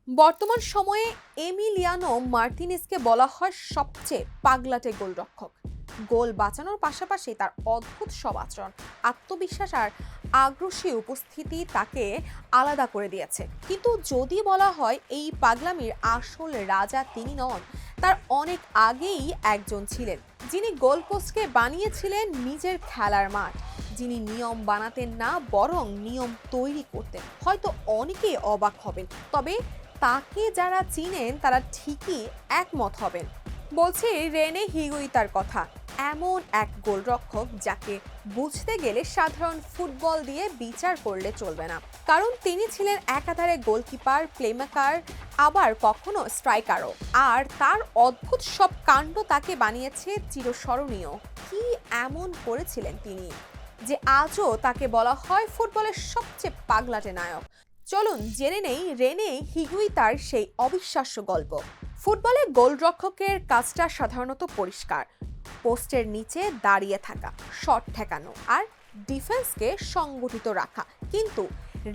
বর্তমান সময়ে এমিলিয়ানো মার্তিনেজকে বলা হয় সবচেয়ে পাগলাটে গোলরক্ষক। গোল বাঁচানোর পাশাপাশি তার অদ্ভুত সব আচরণ, আত্মবিশ্বাস আর আগ্রাসী উপস্থিতি তাকে আলাদা করে দিয়েছে। কিন্তু যদি বলা হয় এই পাগলামির আসল রাজা তিনি নন, তার অনেক আগেই একজন ছিলেন যিনি গোলপোস্টকে বানিয়েছিলেন নিজের খেলার মাঠ, যিনি নিয়ম বানাতেন না বরং নিয়ম তৈরি করতেন। হয়তো অনেকেই অবাক হবেন, তবে তাকে যারা চিনেন তারা ঠিকই একমত হবেন। বলছি রেনে হিগুইতার কথা, এমন এক গোলরক্ষক যাকে বুঝতে গেলে সাধারণ ফুটবল দিয়ে বিচার করলে চলবে না, কারণ তিনি ছিলেন একাধারে গোলকিপার, প্লেমেকার, আবার কখনো স্ট্রাইকারও। আর তার অদ্ভুত সব কাণ্ড তাকে বানিয়েছে চিরস্মরণীয়। কি এমন করেছিলেন তিনি যে আজও তাকে বলা হয় ফুটবলের সবচেয়ে পাগলাটে নায়ক? চলুন জেনে নেই রেনে হিগুইতার সেই অবিশ্বাস্য গল্প। ফুটবলে গোলরক্ষকের কাজটা সাধারণত পরিষ্কার, পোস্টের নিচে দাঁড়িয়ে থাকা, শট ঠেকানো আর ডিফেন্সকে সংগঠিত রাখা। কিন্তু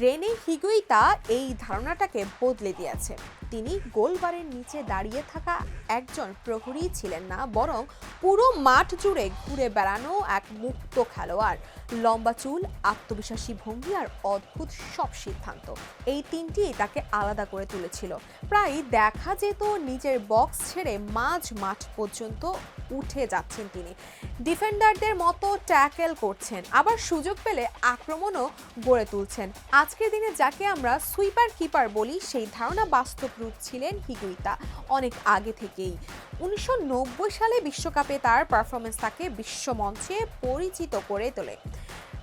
রেনে হিগুইতা এই ধারণাটাকে বদলে দিয়েছে। তিনি গোলবারের নিচে দাঁড়িয়ে থাকা একজন প্রহরী ছিলেন না, বরং পুরো মাঠ জুড়ে ঘুরে বেড়ানো এক মুক্ত খেলোয়াড়। লম্বা চুল, আত্মবিশ্বাসী ভঙ্গি আর অদ্ভুত সব সিদ্ধান্ত, এই তিনটি তাকে আলাদা করে তুলেছিল। প্রায় দেখা যেত নিজের বক্স ছেড়ে মাঝ মাঠ পর্যন্ত উঠে যাচ্ছেন তিনি, ডিফেন্ডারদের মতো ট্যাকেল করছেন, আবার সুযোগ পেলে আক্রমণও গড়ে তুলছেন। আজকের দিনে যাকে আমরা সুইপার কিপার বলি, সেই ধারণা বাস্তব রূপ ছিলেন হিগুইতা অনেক আগে থেকেই। 1990 সালে বিশ্বকাপে তার পারফরমেন্স তাকে বিশ্বমঞ্চে পরিচিত করে তোলে।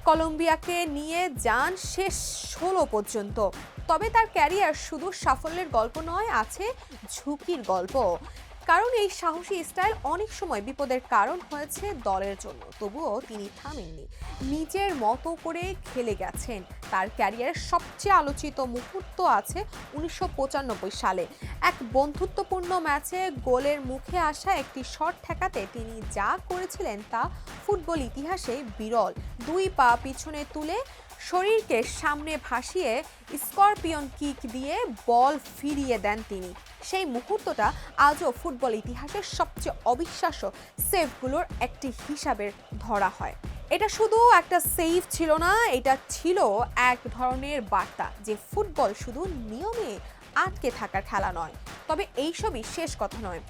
কলম্বিয়াকে নিয়ে যান শেষ 16 পর্যন্ত। তবে তার ক্যারিয়ার শুধু সাফল্যের গল্প নয়, আছে ঝুঁকির গল্প। কারণ এই সাহসী স্টাইল অনেক সময় বিপদের কারণ হয়েছে দলের জন্য, তবুও তিনি থামেননি, নিজের মতো করে খেলে গেছেন। তার ক্যারিয়ারের সবচেয়ে আলোচিত মুহূর্ত আছে 1995 সালে এক বন্ধুত্বপূর্ণ ম্যাচে গোলের মুখে আসা একটি শট ঠেকাতে তিনি যা করেছিলেন তা ফুটবল ইতিহাসে বিরল। দুই পা পিছনে তুলে শরীরকে সামনে ভাসিয়ে স্করপিয়ন কিক দিয়ে বল ফিরিয়ে দেন তিনি। সেই মুহূর্তটা আজও ফুটবল ইতিহাসের সবচেয়ে অবিশ্বাস্য সেভগুলোর একটি হিসাবে ধরা হয়। এটা শুধু একটা সেভ ছিল না, এটা ছিল এক ধরনের বার্তা যে ফুটবল শুধু নিয়মে আটকে থাকার খেলা নয়। তবে এইসবই শেষ কথা নয়।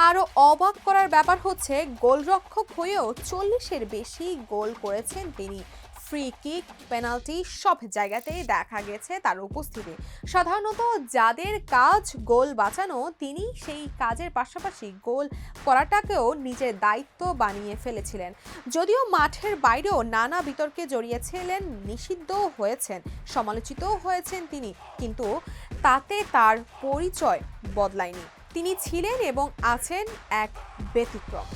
আরও অবাক করার ব্যাপার হচ্ছে গোলরক্ষক হয়েও 40-এর বেশি গোল করেছেন তিনি। ফ্রি কিক, পেনাল্টি সব জায়গাতেই দেখা গেছে তার উপস্থিতি। সাধারণত যাদের কাজ গোল বাঁচানো, তিনি সেই কাজের পাশাপাশি গোল করাটাকেও নিজের দায়িত্ব বানিয়ে ফেলেছিলেন। যদিও মাঠের বাইরেও নানা বিতর্কে জড়িয়েছিলেন, নিষিদ্ধও হয়েছেন, সমালোচিতও হয়েছেন তিনি, কিন্তু তাতে তার পরিচয় বদলায়নি। তিনি ছিলেন এবং আছেন এক ব্যতিক্রম।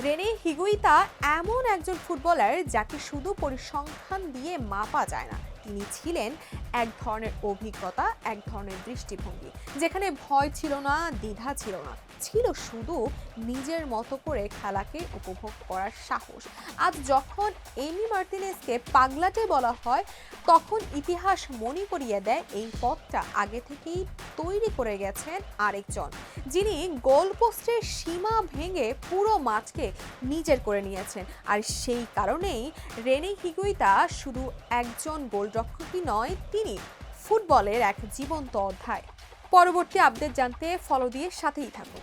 রেনে হিগুইতা এমন একজন ফুটবলার যাকে শুধু পরিসংখ্যান দিয়ে মাপা যায় না। তিনি ছিলেন এক ধরনের অভিজ্ঞতা, এক ধরনের দৃষ্টিভঙ্গি, যেখানে ভয় ছিল না, দ্বিধা ছিল না, ছিল শুধু নিজের মতো করে খেলাকে উপভোগ করার সাহস। আজ যখন এমি মার্তিনেজকে পাগলাটে বলা হয়, তখন ইতিহাস মনে করিয়ে দেয় এই পথটা আগে থেকেই তৈরি করে গেছেন আরেকজন, যিনি গোলপোস্টের সীমা ভেঙে পুরো মাঠকে নিজের করে নিয়েছেন। আর সেই কারণেই রেনে হিগুইতা শুধু একজন গোলরক্ষকই নয়, তিনি ফুটবলের এক জীবন্ত অধ্যায়। পরবর্তী আপডেট জানতে ফলো দিয়ে সাথেই থাকুন।